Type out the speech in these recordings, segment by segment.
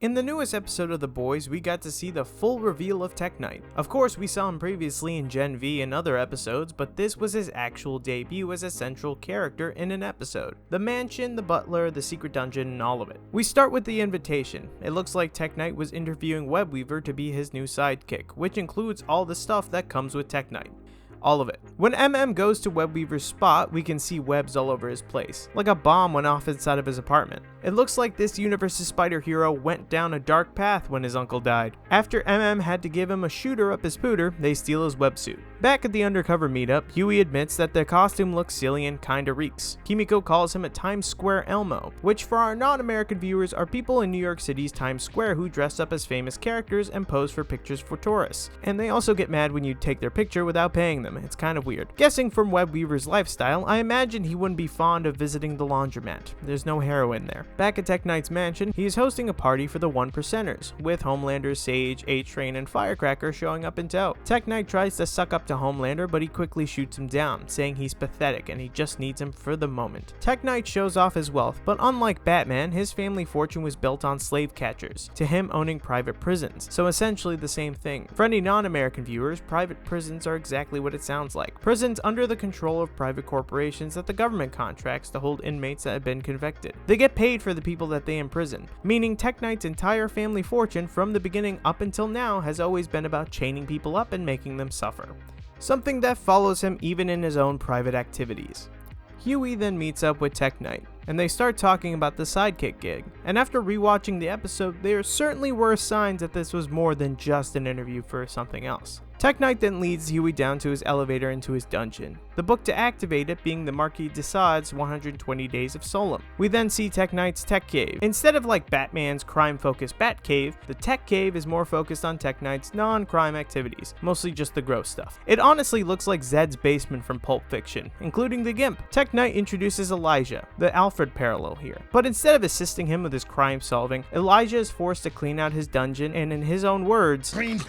In the newest episode of The Boys, we got to see the full reveal of Tek Knight. Of course, we saw him previously in Gen V and other episodes, but this was his actual debut as a central character in an episode. The mansion, the butler, the secret dungeon, and all of it. We start with the invitation. It looks like Tek Knight was interviewing Webweaver to be his new sidekick, which includes all the stuff that comes with Tek Knight. All of it. When MM goes to Webweaver's spot, we can see webs all over his place, like a bomb went off inside of his apartment. It looks like this universe's spider hero went down a dark path when his uncle died. After MM had to give him a shooter up his pooter, they steal his websuit. Back at the undercover meetup, Huey admits that the costume looks silly and kinda reeks. Kimiko calls him a Times Square Elmo, which for our non-American viewers are people in New York City's Times Square who dress up as famous characters and pose for pictures for tourists. And they also get mad when you take their picture without paying them. It's kind of weird. Guessing from Webweaver's lifestyle, I imagine he wouldn't be fond of visiting the laundromat. There's no heroin there. Back at Tek Knight's mansion, he is hosting a party for the One Percenters, with Homelander, Sage, A-Train, and Firecracker showing up in tow. Tek Knight tries to suck up to Homelander, but he quickly shoots him down, saying he's pathetic and he just needs him for the moment. Tek Knight shows off his wealth, but unlike Batman, his family fortune was built on slave catchers, to him owning private prisons, so essentially the same thing. For any non-American viewers, private prisons are exactly what it sounds like. Prisons under the control of private corporations that the government contracts to hold inmates that have been convicted. They get paid for the people that they imprison, meaning Tek Knight's entire family fortune from the beginning up until now has always been about chaining people up and making them suffer. Something that follows him even in his own private activities. Huey then meets up with Tek Knight, and they start talking about the sidekick gig. And after rewatching the episode, there certainly were signs that this was more than just an interview for something else. Tek Knight then leads Huey down to his elevator into his dungeon, the book to activate it being the Marquis de Sade's 120 Days of Solem. We then see Tek Knight's Tech Cave. Instead of like Batman's crime-focused Bat Cave, the Tech Cave is more focused on Tek Knight's non-crime activities, mostly just the gross stuff. It honestly looks like Zed's basement from Pulp Fiction, including the Gimp. Tek Knight introduces Elijah, the Alfred parallel here, but instead of assisting him with his crime solving, Elijah is forced to clean out his dungeon and, in his own words, clean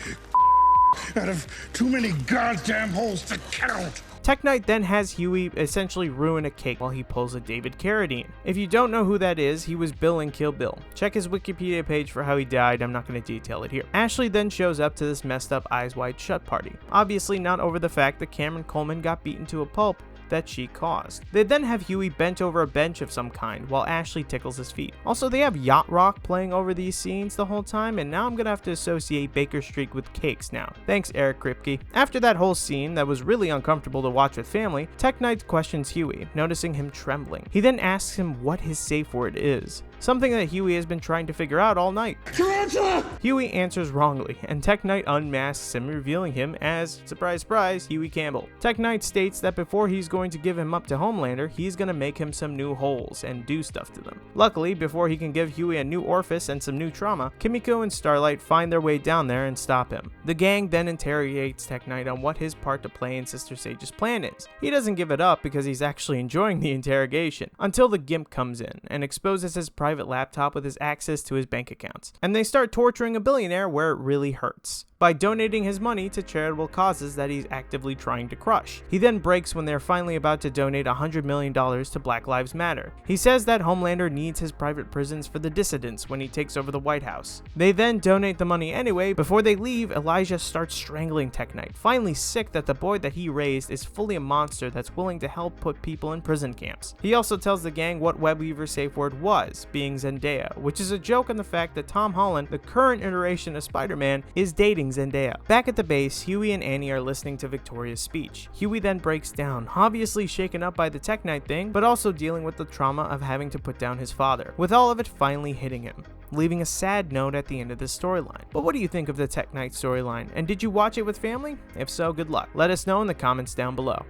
out of too many goddamn holes to count. Tek Knight then has Huey essentially ruin a cake while he pulls a David Carradine. If you don't know who that is, he was Bill in Kill Bill. Check his Wikipedia page for how he died, I'm not going to detail it here. Ashley then shows up to this messed up Eyes Wide Shut party, obviously not over the fact that Cameron Coleman got beaten to a pulp that she caused. They then have Huey bent over a bench of some kind while Ashley tickles his feet. Also, they have Yacht Rock playing over these scenes the whole time, and now I'm gonna have to associate Baker Street with cakes now. Thanks, Eric Kripke. After that whole scene that was really uncomfortable to watch with family, Tek Knight questions Huey, noticing him trembling. He then asks him what his safe word is, something that Huey has been trying to figure out all night. Tarantula! Huey answers wrongly, and Tek Knight unmasks him, revealing him as, surprise surprise, Huey Campbell. Tek Knight states that before he's going to give him up to Homelander, he's gonna make him some new holes and do stuff to them. Luckily, before he can give Huey a new orifice and some new trauma, Kimiko and Starlight find their way down there and stop him. The gang then interrogates Tek Knight on what his part to play in Sister Sage's plan is. He doesn't give it up because he's actually enjoying the interrogation, until the Gimp comes in and exposes his private laptop with his access to his bank accounts. And they start torturing a billionaire where it really hurts, by donating his money to charitable causes that he's actively trying to crush. He then breaks when they're finally about to donate $100 million to Black Lives Matter. He says that Homelander needs his private prisons for the dissidents when he takes over the White House. They then donate the money anyway. Before they leave, Elijah starts strangling Tek Knight, finally sick that the boy that he raised is fully a monster that's willing to help put people in prison camps. He also tells the gang what Webweaver's safe word was, being Zendaya, which is a joke on the fact that Tom Holland, the current iteration of Spider-Man, is dating Zendaya. Back at the base, Huey and Annie are listening to Victoria's speech. Huey then breaks down, obviously shaken up by the Tek Knight thing, but also dealing with the trauma of having to put down his father, with all of it finally hitting him, leaving a sad note at the end of this storyline. But what do you think of the Tek Knight storyline, and did you watch it with family? If so, good luck. Let us know in the comments down below.